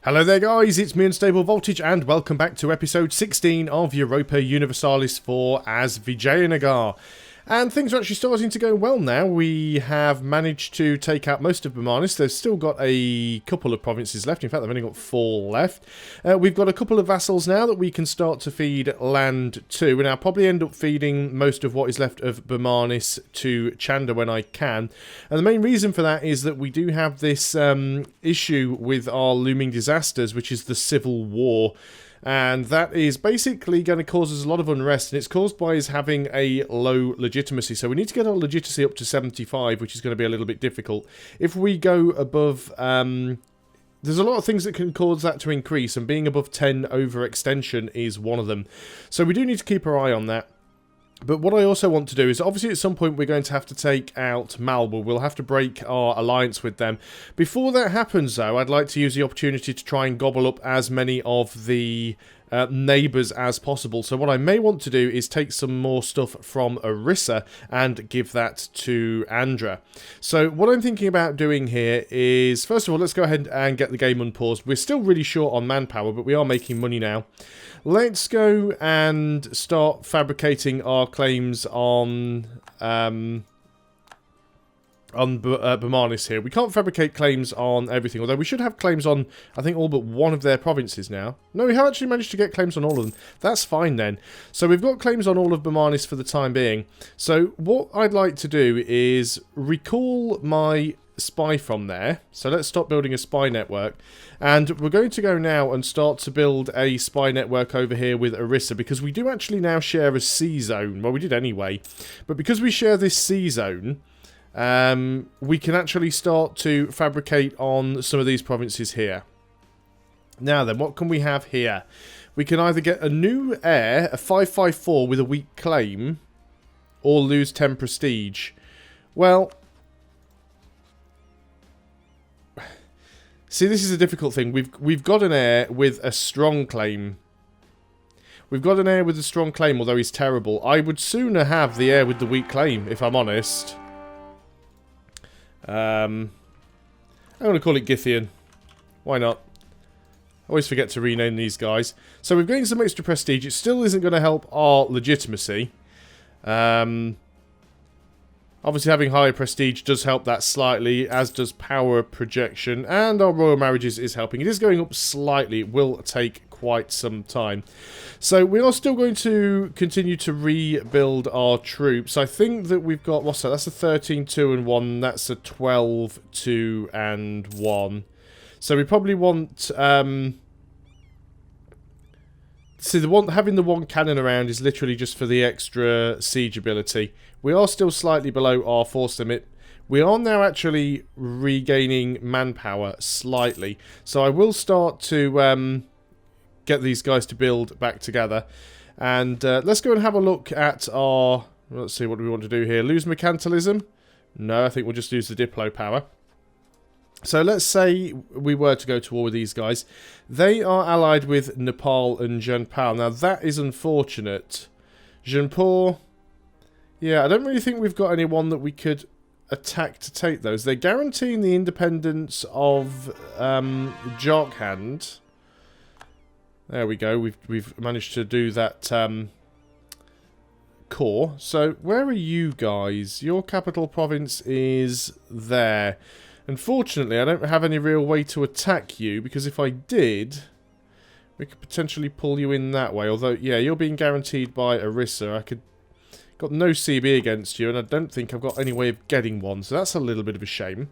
Hello there guys, it's me Unstable Voltage and welcome back to episode 16 of Europa Universalis IV as Vijayanagar. And things are actually starting to go well now. We have managed to take out most of Bermanis. They've still got a couple of provinces left. In fact, they've only got 4 left. We've got a couple of vassals now that we can start to feed land to. And I'll probably end up feeding most of what is left of Bermanis to Chanda when I can. And the main reason for that is that we do have this issue with our looming disasters, which is the civil war. And that is basically going to cause us a lot of unrest, and it's caused by us having a low legitimacy. So we need to get our legitimacy up to 75, which is going to be a little bit difficult. If we go above, there's a lot of things that can cause that to increase, and being above 10 overextension is one of them. So we do need to keep our eye on that. But what I also want to do is, obviously at some point we're going to have to take out Malwa. We'll have to break our alliance with them. Before that happens though, I'd like to use the opportunity to try and gobble up as many of the neighbours as possible. So what I may want to do is take some more stuff from Orissa and give that to Andhra. So what I'm thinking about doing here is, first of all, let's go ahead and get the game unpaused. We're still really short on manpower, but we are making money now. Let's go and start fabricating our claims on Bermanis here. We can't fabricate claims on everything, although we should have claims on, I think, all but one of their provinces now. No, we have actually managed to get claims on all of them. That's fine then. So we've got claims on all of Bermanis for the time being. So what I'd like to do is recall my spy from there. So let's stop building a spy network, and we're going to go now and start to build a spy network over here with Orissa, because we do actually now share a C zone. Well, we did anyway, but because we share this C zone, we can actually start to fabricate on some of these provinces here. Now then, what can we have here? We can either get a new heir, a 554 with a weak claim, or lose 10 prestige. Well, see, this is a difficult thing. We've got an heir with a strong claim. We've got an heir with a strong claim, although he's terrible. I would sooner have the heir with the weak claim, if I'm honest. I'm going to call it Githian. Why not? I always forget to rename these guys. So we've gained some extra prestige. It still isn't going to help our legitimacy. Obviously, having higher prestige does help that slightly, as does power projection, and our royal marriages is helping. It is going up slightly. It will take quite some time. So we are still going to continue to rebuild our troops. I think that we've got, what's that? That's a 13, 2 and 1. That's a 12, 2 and 1. So we probably want... see, having the one cannon around is literally just for the extra siege ability. We are still slightly below our force limit. We are now actually regaining manpower slightly. So I will start to get these guys to build back together. And let's go and have a look at our... Let's see, what do we want to do here? Lose mercantilism? No, I think we'll just use the Diplo power. So let's say we were to go to war with these guys. They are allied with Nepal and Jainpur. Now that is unfortunate. Jainpur... Yeah, I don't really think we've got anyone that we could attack to take those. They're guaranteeing the independence of Jharkhand. There we go. We've managed to do that core. So where are you guys? Your capital province is there. Unfortunately, I don't have any real way to attack you, because if I did, we could potentially pull you in that way. Although, yeah, you're being guaranteed by Orissa. I could... Got no CB against you, and I don't think I've got any way of getting one, so that's a little bit of a shame.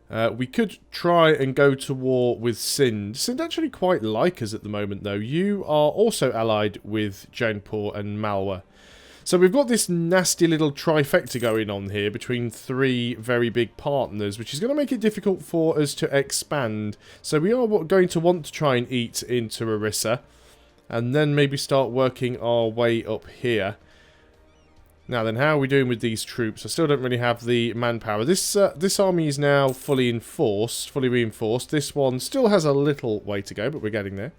We could try and go to war with Sind. Sind actually quite like us at the moment, though. You are also allied with Jainpur and Malwa. So we've got this nasty little trifecta going on here between 3 very big partners, which is going to make it difficult for us to expand. So we are going to want to try and eat into Orissa, and then maybe start working our way up here. Now then, how are we doing with these troops? I still don't really have the manpower. This army is now fully reinforced. This one still has a little way to go, but we're getting there.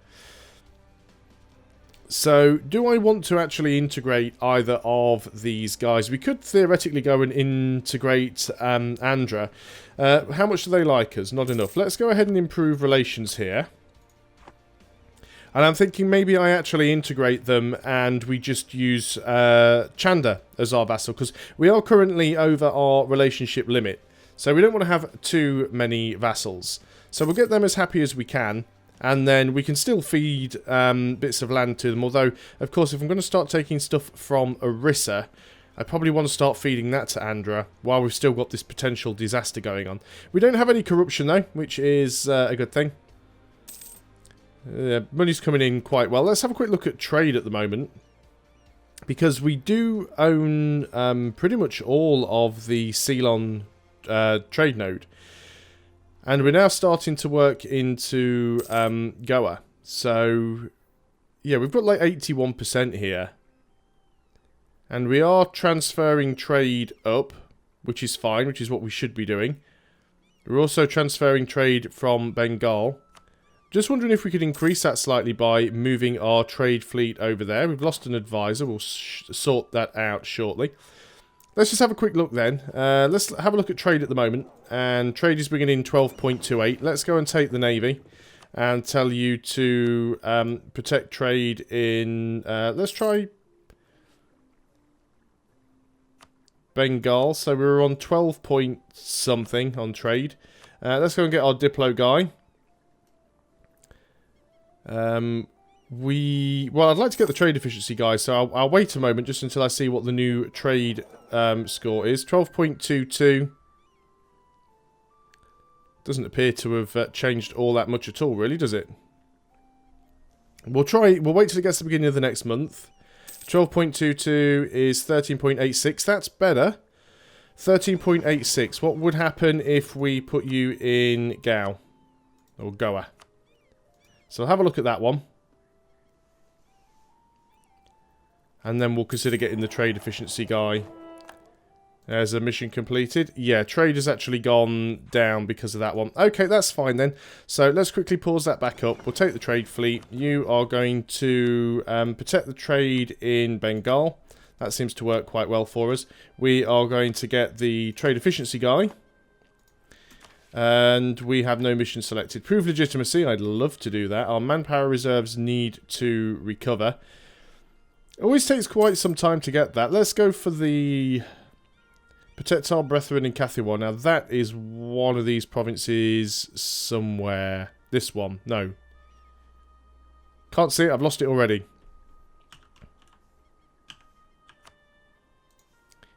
So, do I want to actually integrate either of these guys? We could theoretically go and integrate Andra. How much do they like us? Not enough. Let's go ahead and improve relations here. And I'm thinking maybe I actually integrate them and we just use Chanda as our vassal, because we are currently over our relationship limit. So we don't want to have too many vassals. So we'll get them as happy as we can. And then we can still feed bits of land to them. Although, of course, if I'm going to start taking stuff from Orissa, I probably want to start feeding that to Andra while we've still got this potential disaster going on. We don't have any corruption, though, which is a good thing. Money's coming in quite well. Let's have a quick look at trade at the moment. Because we do own pretty much all of the Ceylon trade node. And we're now starting to work into Goa. So, yeah, we've got like 81% here. And we are transferring trade up, which is fine, which is what we should be doing. We're also transferring trade from Bengal. Just wondering if we could increase that slightly by moving our trade fleet over there. We've lost an advisor. We'll sort that out shortly. Let's just have a quick look then. Let's have a look at trade at the moment. And trade is bringing in 12.28. Let's go and take the Navy and tell you to protect trade in... let's try Bengal. So we're on 12 point something on trade. Let's go and get our Diplo guy. Well, I'd like to get the trade efficiency guy, so I'll wait a moment just until I see what the new trade score is. 12.22. Doesn't appear to have changed all that much at all, really, does it? We'll wait till it gets to the beginning of the next month. 12.22 is 13.86. That's better. 13.86. What would happen if we put you in Gao? Or Goa? So have a look at that one. And then we'll consider getting the trade efficiency guy. There's a mission completed. Yeah, trade has actually gone down because of that one. Okay, that's fine then. So let's quickly pause that back up. We'll take the trade fleet. You are going to protect the trade in Bengal. That seems to work quite well for us. We are going to get the trade efficiency guy. And we have no mission selected. Prove legitimacy. I'd love to do that. Our manpower reserves need to recover. It always takes quite some time to get that. Let's go for the... Protect our brethren in Kathiawar. Now that is one of these provinces somewhere. This one. No. Can't see it. I've lost it already.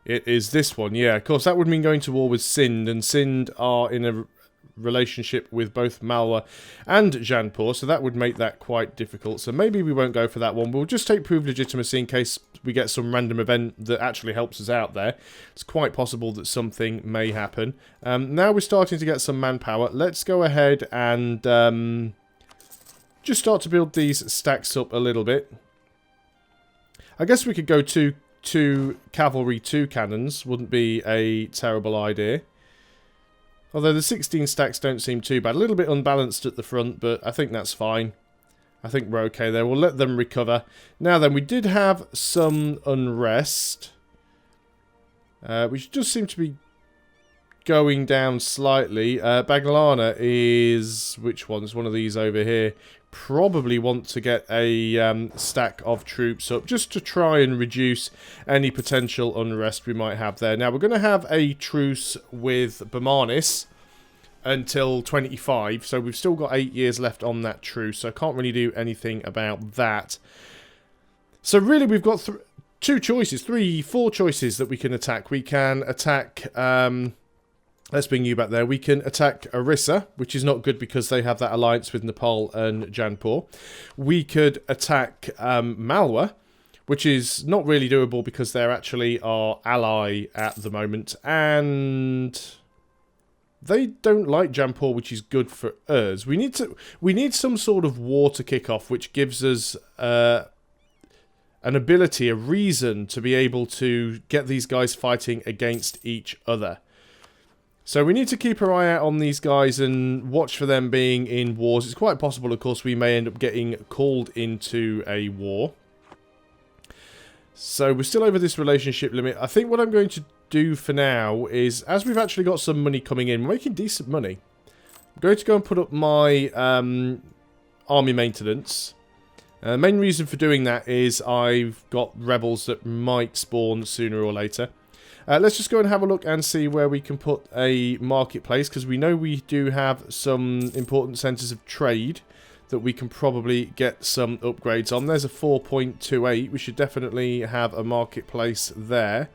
It is this one. Yeah, of course, that would mean going to war with Sind. And Sind are in a relationship with both Malwa and Jaunpur. So that would make that quite difficult. So maybe we won't go for that one. We'll just take Prove Legitimacy in case we get some random event that actually helps us out there. It's quite possible that something may happen. Now we're starting to get some manpower. Let's go ahead and just start to build these stacks up a little bit. I guess we could go to cavalry, 2 cannons. Wouldn't be a terrible idea. Although the 16 stacks don't seem too bad. A little bit unbalanced at the front, but I think that's fine. I think we're okay there. We'll let them recover. Now then, we did have some unrest. Which does seem to be going down slightly. Baglana is... Which one? It's one of these over here. Probably want to get a stack of troops up just to try and reduce any potential unrest we might have there. Now, we're going to have a truce with Bermanis until 25, so we've still got 8 years left on that truce, so I can't really do anything about that. So really, we've got 4 choices that we can attack. We can attack... let's bring you back there. We can attack Orissa, which is not good because they have that alliance with Nepal and Jaunpur. We could attack Malwa, which is not really doable because they're actually our ally at the moment. And they don't like Jaunpur, which is good for us. We need some sort of war to kick off, which gives us an ability, a reason to be able to get these guys fighting against each other. So we need to keep our eye out on these guys and watch for them being in wars. It's quite possible, of course, we may end up getting called into a war. So we're still over this relationship limit. I think what I'm going to do for now is, as we've actually got some money coming in, we're making decent money. I'm going to go and put up my army maintenance. The main reason for doing that is I've got rebels that might spawn sooner or later. Let's just go and have a look and see where we can put a marketplace, because we know we do have some important centres of trade that we can probably get some upgrades on. There's a 4.28. We should definitely have a marketplace there.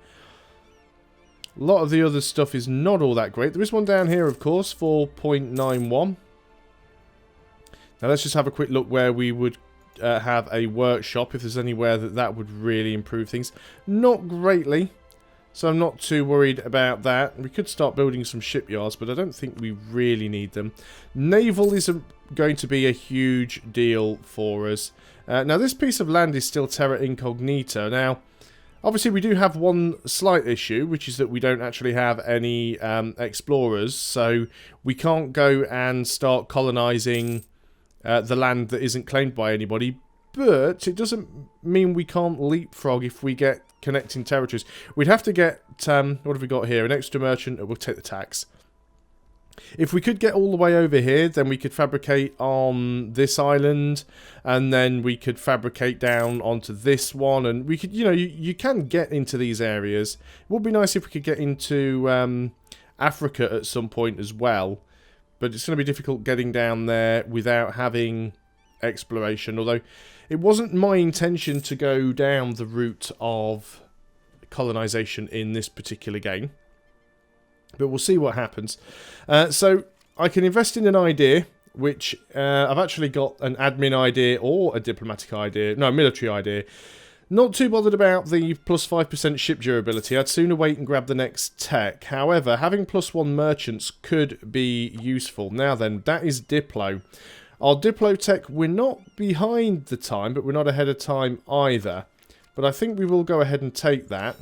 A lot of the other stuff is not all that great. There is one down here, of course, 4.91. Now let's just have a quick look where we would have a workshop, if there's anywhere that would really improve things. Not greatly, so I'm not too worried about that. We could start building some shipyards, but I don't think we really need them. Naval isn't going to be a huge deal for us. Now this piece of land is still terra incognita. Now obviously we do have one slight issue, which is that we don't actually have any explorers, so we can't go and start colonizing the land that isn't claimed by anybody. But it doesn't mean we can't leapfrog if we get connecting territories. We'd have to get, what have we got here? An extra merchant. We'll take the tax. If we could get all the way over here, then we could fabricate on this island, and then we could fabricate down onto this one, and we could, you know, you can get into these areas. It would be nice if we could get into Africa at some point as well, but it's going to be difficult getting down there without having exploration, although it wasn't my intention to go down the route of colonization in this particular game. But we'll see what happens. So I can invest in an idea, which I've actually got an admin idea or a diplomatic idea. No, military idea. Not too bothered about the plus 5% ship durability. I'd sooner wait and grab the next tech. However, having +1 merchants could be useful. Now then, that is Diplo. Our Diplo tech, we're not behind the time, but we're not ahead of time either. But I think we will go ahead and take that.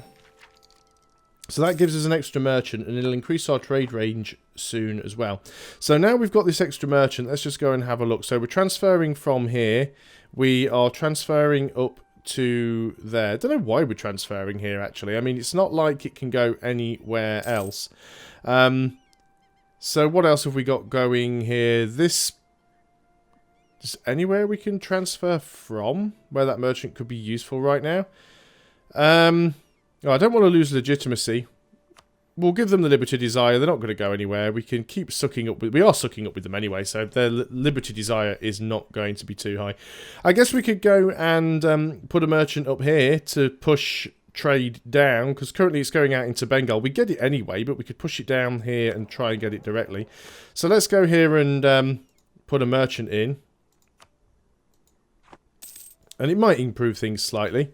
So that gives us an extra merchant, and it'll increase our trade range soon as well. So now we've got this extra merchant, let's just go and have a look. So we're transferring from here. We are transferring up to there. I don't know why we're transferring here, actually. I mean, it's not like it can go anywhere else. So what else have we got going here? Is anywhere we can transfer from where that merchant could be useful right now? I don't want to lose legitimacy. We'll give them the Liberty Desire. They're not going to go anywhere. We can keep sucking up with... We are sucking up with them anyway, so their Liberty Desire is not going to be too high. I guess we could go and put a merchant up here to push trade down, because currently it's going out into Bengal. We get it anyway, but we could push it down here and try and get it directly. So let's go here and put a merchant in. And it might improve things slightly.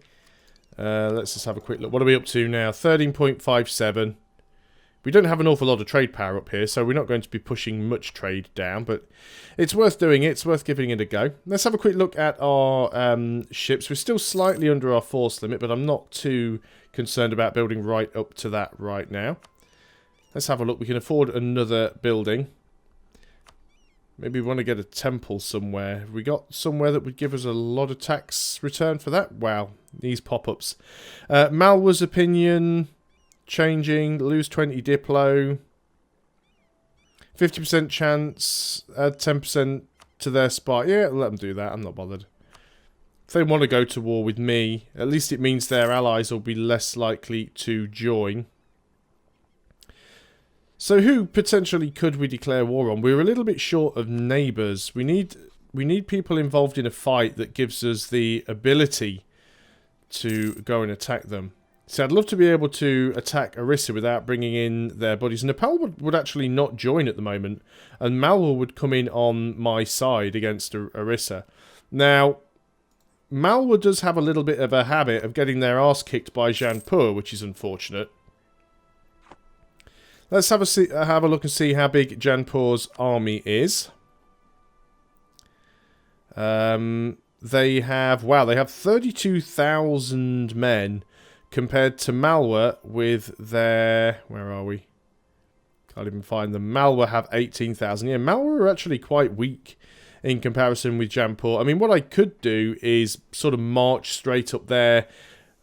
Let's just have a quick look. What are we up to now? 13.57. We don't have an awful lot of trade power up here, so we're not going to be pushing much trade down, but it's worth doing it. It's worth giving it a go. Let's have a quick look at our ships. We're still slightly under our force limit, but I'm not too concerned about building right up to that right now. Let's have a look. We can afford another building. Maybe we want to get a temple somewhere. Have we got somewhere that would give us a lot of tax return for that? Wow, these pop-ups. Malwa's opinion, changing, lose 20 Diplo. 50% chance, add 10% to their spy. Yeah, let them do that, I'm not bothered. If they want to go to war with me, at least it means their allies will be less likely to join. So who potentially could we declare war on? We're a little bit short of neighbours. We need people involved in a fight that gives us the ability to go and attack them. So I'd love to be able to attack Orissa without bringing in their buddies. Nepal would actually not join at the moment, and Malwa would come in on my side against Orissa. Now, Malwa does have a little bit of a habit of getting their arse kicked by Jaipur, which is unfortunate. Let's have a look and see how big Jaipur's army is. They have 32,000 men compared to Malwa with their... Where are we? Can't even find them. Malwa have 18,000. Yeah, Malwa are actually quite weak in comparison with Jaipur. I mean, what I could do is sort of march straight up there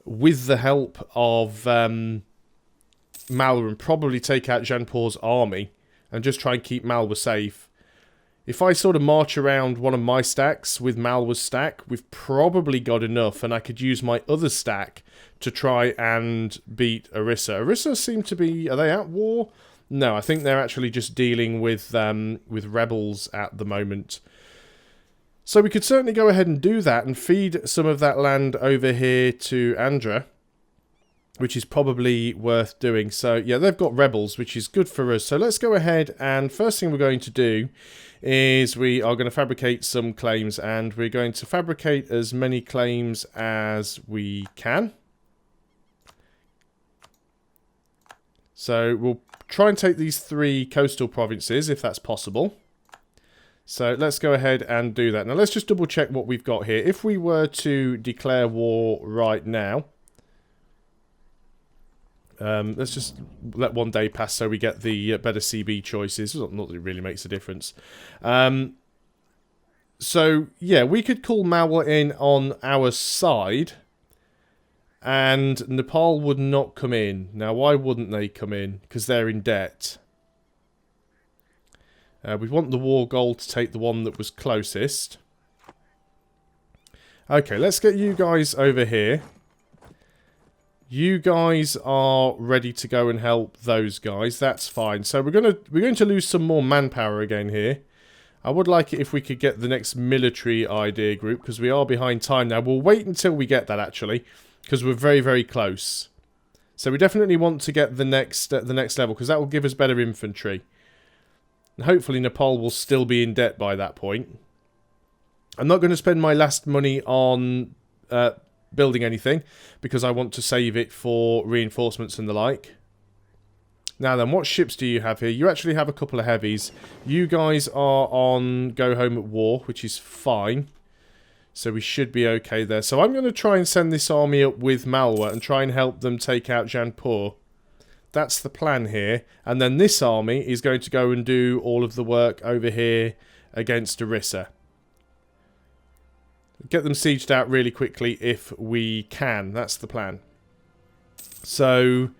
with the help of Malwa, and probably take out Janpor's army and just try and keep Malwa safe. If I sort of march around one of my stacks with Malwa's stack, we've probably got enough, and I could use my other stack to try and beat Orissa. Orissa seem to be... Are they at war? No, I think they're actually just dealing with rebels at the moment. So we could certainly go ahead and do that and feed some of that land over here to Andra, which is probably worth doing. So, yeah, they've got rebels, which is good for us. So let's go ahead, and first thing we're going to do is we are going to fabricate some claims, and we're going to fabricate as many claims as we can. So we'll try and take these 3 coastal provinces, if that's possible. So let's go ahead and do that. Now let's just double check what we've got here. If we were to declare war right now, let's just let one day pass so we get the better CB choices. Not that it really makes a difference. So yeah, we could call Malwa in on our side, and Nepal would not come in. Now why wouldn't they come in? Because they're in debt. We want the war goal to take the one that was closest. Okay, let's get you guys over here. You guys are ready to go and help those guys. That's fine. So we're going to lose some more manpower again here. I would like it if we could get the next military idea group, because we are behind time now. We'll wait until we get that, actually, because we're very, very close. So we definitely want to get the next level, because that will give us better infantry. And hopefully Nepal will still be in debt by that point. I'm not going to spend my last money on building anything, because I want to save it for reinforcements and the like. Now then, what ships do you have here? You actually have a couple of heavies. You guys are on go home at war, which is fine. So we should be okay there. So I'm going to try and send this army up with Malwa and try and help them take out Janpur. That's the plan here. And then this army is going to go and do all of the work over here against Orissa. Get them sieged out really quickly if we can. That's the plan. So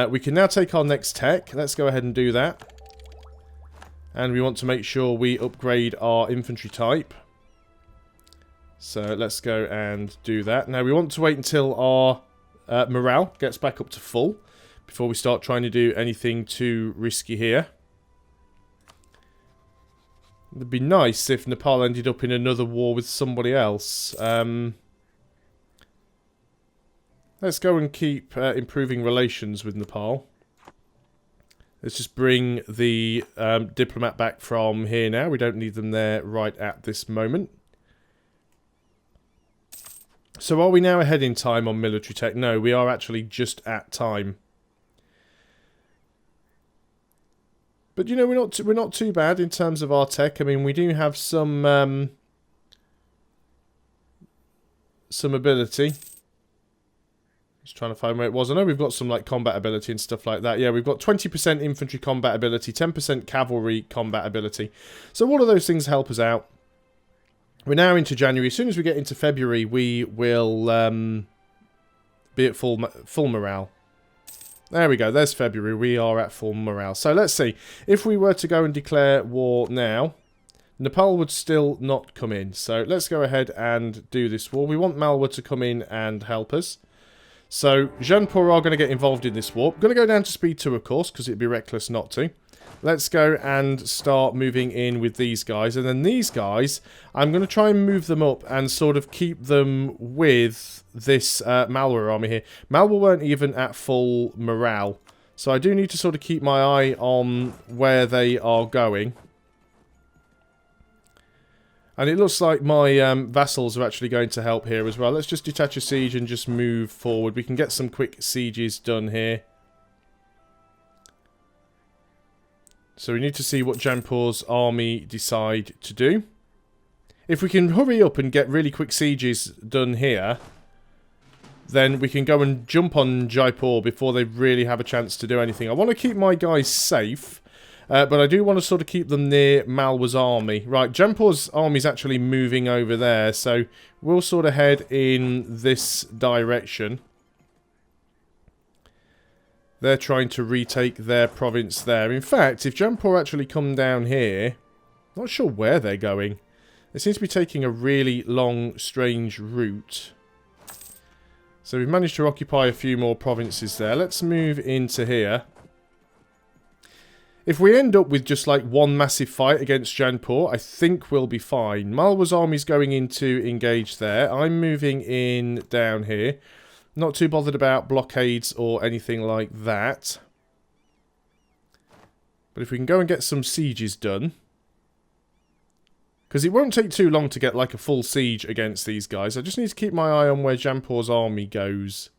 we can now take our next tech. Let's go ahead and do that. And we want to make sure we upgrade our infantry type. So let's go and do that. Now we want to wait until our morale gets back up to full before we start trying to do anything too risky here. It'd be nice if Nepal ended up in another war with somebody else. Let's go and keep improving relations with Nepal. Let's just bring the diplomat back from here now. We don't need them there right at this moment. So are we now ahead in time on military tech? No, we are actually just at time. But you know, we're not too bad in terms of our tech. I mean, we do have some ability. Just trying to find where it was. I know we've got some like combat ability and stuff like that. Yeah, we've got 20% infantry combat ability, 10% cavalry combat ability. So all of those things help us out. We're now into January. As soon as we get into February, we will be at full morale. There we go. There's February. We are at full morale. So let's see. If we were to go and declare war now, Nepal would still not come in. So let's go ahead and do this war. We want Malwa to come in and help us. So Janpur are going to get involved in this war. I'm going to go down to speed 2, of course, because it'd be reckless not to. Let's go and start moving in with these guys. And then these guys, I'm going to try and move them up and sort of keep them with this Malwa army here. Malwa weren't even at full morale. So I do need to sort of keep my eye on where they are going. And it looks like my vassals are actually going to help here as well. Let's just detach a siege and just move forward. We can get some quick sieges done here. So we need to see what Janpur's army decide to do. If we can hurry up and get really quick sieges done here, then we can go and jump on Jaipur before they really have a chance to do anything. I want to keep my guys safe, but I do want to sort of keep them near Malwa's army. Right, Janpur's army is actually moving over there, so we'll sort of head in this direction. They're trying to retake their province there. In fact, if Jampur actually come down here, not sure where they're going. They seem to be taking a really long, strange route. So we've managed to occupy a few more provinces there. Let's move into here. If we end up with just like one massive fight against Jampur, I think we'll be fine. Malwa's army's going in to engage there. I'm moving in down here. Not too bothered about blockades or anything like that. But if we can go and get some sieges done. Because it won't take too long to get like a full siege against these guys. I just need to keep my eye on where Jampur's army goes.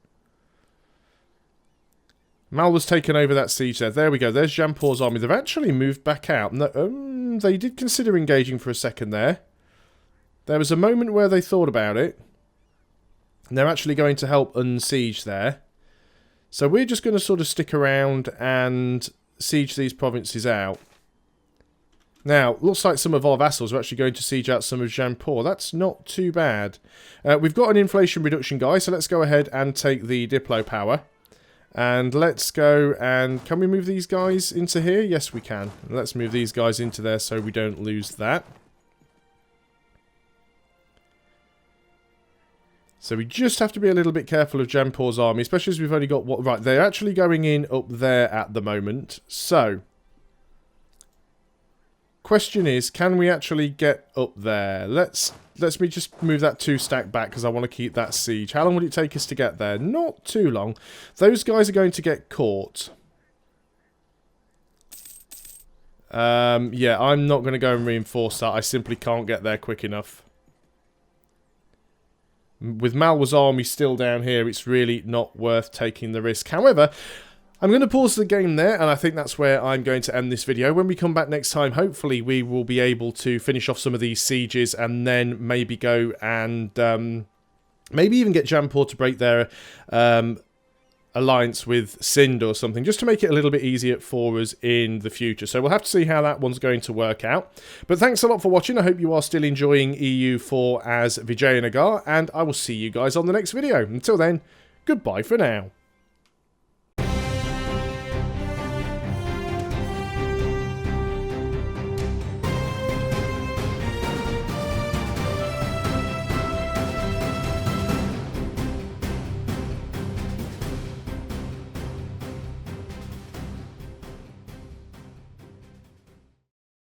Malwa's taken over that siege there. There we go. There's Jampur's army. They've actually moved back out. No, they did consider engaging for a second there. There was a moment where they thought about it. And they're actually going to help unsiege there. So we're just going to sort of stick around and siege these provinces out. Now, looks like some of our vassals are actually going to siege out some of Jampur. That's not too bad. We've got an inflation reduction guy, so let's go ahead and take the Diplo power. And let's go and... Can we move these guys into here? Yes, we can. Let's move these guys into there so we don't lose that. So we just have to be a little bit careful of Jampur's army, especially as we've only got... Right, they're actually going in up there at the moment. So... Question is, can we actually get up there? Let's me just move that 2 stack back because I want to keep that siege. How long would it take us to get there? Not too long. Those guys are going to get caught. Yeah, I'm not going to go and reinforce that. I simply can't get there quick enough. With Malwa's army still down here, it's really not worth taking the risk. However... I'm going to pause the game there, and I think that's where I'm going to end this video. When we come back next time, hopefully we will be able to finish off some of these sieges and then maybe go and maybe even get Jampur to break their alliance with Sind or something, just to make it a little bit easier for us in the future. So we'll have to see how that one's going to work out. But thanks a lot for watching. I hope you are still enjoying EU4 as Vijayanagar, and I will see you guys on the next video. Until then, goodbye for now.